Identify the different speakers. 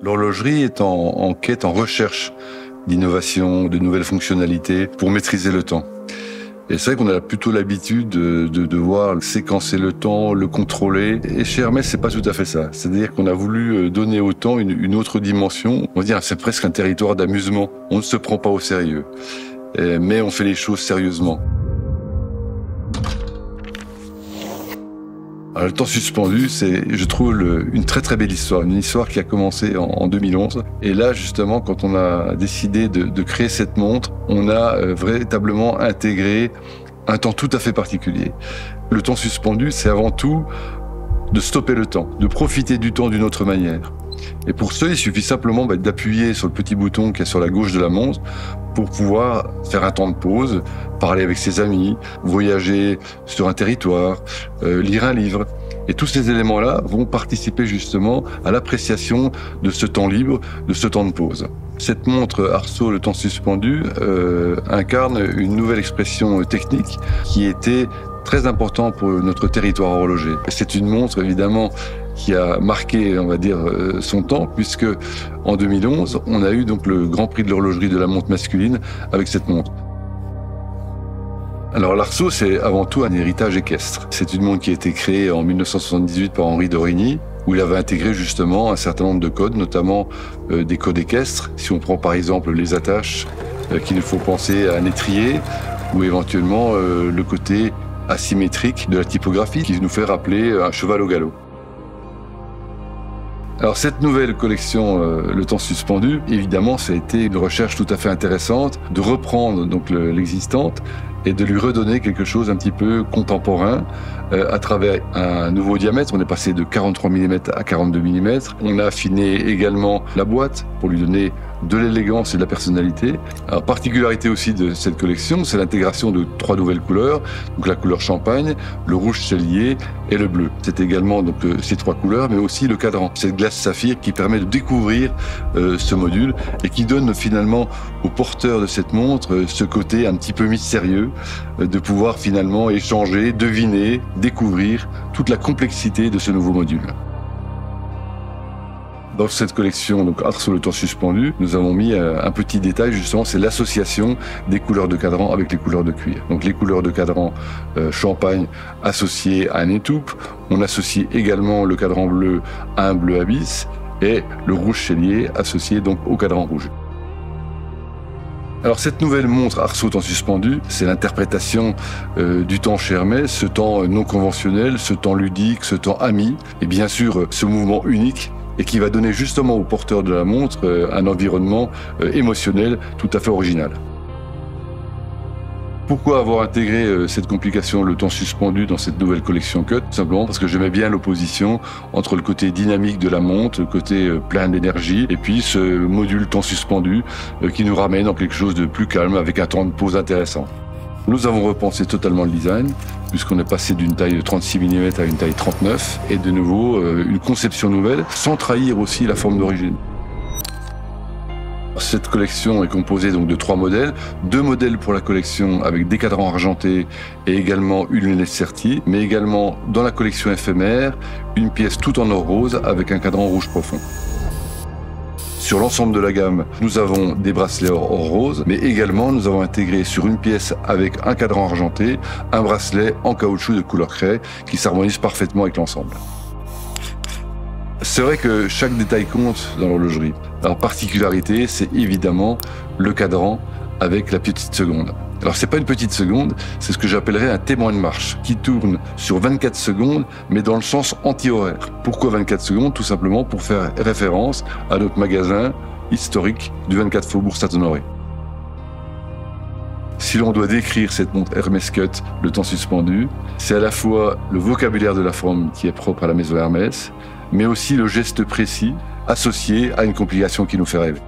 Speaker 1: L'horlogerie est en quête, en recherche d'innovation, de nouvelles fonctionnalités pour maîtriser le temps. Et c'est vrai qu'on a plutôt l'habitude de devoir séquencer le temps, le contrôler. Et chez Hermès, c'est pas tout à fait ça. C'est-à-dire qu'on a voulu donner au temps une autre dimension. On va dire, c'est presque un territoire d'amusement. On ne se prend pas au sérieux, mais on fait les choses sérieusement. Alors, le temps suspendu, c'est, je trouve, une très très belle histoire. Une histoire qui a commencé en 2011. Et là, justement, quand on a décidé de créer cette montre, on a véritablement intégré un temps tout à fait particulier. Le temps suspendu, c'est avant tout de stopper le temps, de profiter du temps d'une autre manière. Et pour ce, il suffit simplement d'appuyer sur le petit bouton qui est sur la gauche de la montre pour pouvoir faire un temps de pause, parler avec ses amis, voyager sur un territoire, lire un livre. Et tous ces éléments-là vont participer justement à l'appréciation de ce temps libre, de ce temps de pause. Cette montre Arceau, le temps suspendu, incarne une nouvelle expression technique qui était très importante pour notre territoire horloger. C'est une montre, évidemment, qui a marqué, on va dire, son temps, puisque en 2011, on a eu donc le Grand Prix de l'horlogerie de la montre masculine avec cette montre. Alors l'Arceau, c'est avant tout un héritage équestre. C'est une montre qui a été créée en 1978 par Henri d'Origny, où il avait intégré justement un certain nombre de codes, notamment des codes équestres. Si on prend par exemple les attaches, qu'il faut penser à un étrier, ou éventuellement le côté asymétrique de la typographie, qui nous fait rappeler un cheval au galop. Alors cette nouvelle collection, le temps suspendu, évidemment, ça a été une recherche tout à fait intéressante de reprendre donc l'existante et de lui redonner quelque chose un petit peu contemporain à travers un nouveau diamètre. On est passé de 43 mm à 42 mm. On a affiné également la boîte pour lui donner de l'élégance et de la personnalité. Alors, particularité aussi de cette collection, c'est l'intégration de 3 nouvelles couleurs, donc la couleur champagne, le rouge cellier et le bleu. C'est également donc ces 3 couleurs, mais aussi le cadran, cette glace saphir qui permet de découvrir ce module et qui donne finalement au porteur de cette montre ce côté un petit peu mystérieux de pouvoir finalement échanger, deviner, découvrir toute la complexité de ce nouveau module. Dans cette collection, donc Arceau, le temps suspendu, nous avons mis un petit détail justement, c'est l'association des couleurs de cadran avec les couleurs de cuir. Donc les couleurs de cadran champagne associées à un étoupe. On associe également le cadran bleu à un bleu abysse et le rouge chélier associé donc au cadran rouge. Alors cette nouvelle montre Arceau temps suspendu, c'est l'interprétation du temps chez Hermès, ce temps non conventionnel, ce temps ludique, ce temps ami, et bien sûr ce mouvement unique et qui va donner justement au porteur de la montre un environnement émotionnel tout à fait original. Pourquoi avoir intégré cette complication, le temps suspendu, dans cette nouvelle collection Cut? Tout simplement parce que j'aimais bien l'opposition entre le côté dynamique de la montre, le côté plein d'énergie, et puis ce module temps suspendu qui nous ramène dans quelque chose de plus calme, avec un temps de pause intéressant. Nous avons repensé totalement le design, puisqu'on est passé d'une taille de 36 mm à une taille 39, et de nouveau une conception nouvelle, sans trahir aussi la forme d'origine. Cette collection est composée donc de 3 modèles, 2 modèles pour la collection avec des cadrans argentés et également une lunette Certi, mais également dans la collection éphémère, une pièce tout en or rose avec un cadran rouge profond. Sur l'ensemble de la gamme, nous avons des bracelets or rose, mais également nous avons intégré sur une pièce avec un cadran argenté, un bracelet en caoutchouc de couleur craie qui s'harmonise parfaitement avec l'ensemble. C'est vrai que chaque détail compte dans l'horlogerie. Alors particularité, c'est évidemment le cadran avec la petite seconde. Alors c'est pas une petite seconde, c'est ce que j'appellerais un témoin de marche qui tourne sur 24 secondes mais dans le sens anti-horaire. Pourquoi 24 secondes? Tout simplement pour faire référence à notre magasin historique du 24 Faubourg Saint-Honoré. Si l'on doit décrire cette montre Hermès Cut, le temps suspendu, c'est à la fois le vocabulaire de la forme qui est propre à la maison Hermès, mais aussi le geste précis associé à une complication qui nous fait rêver.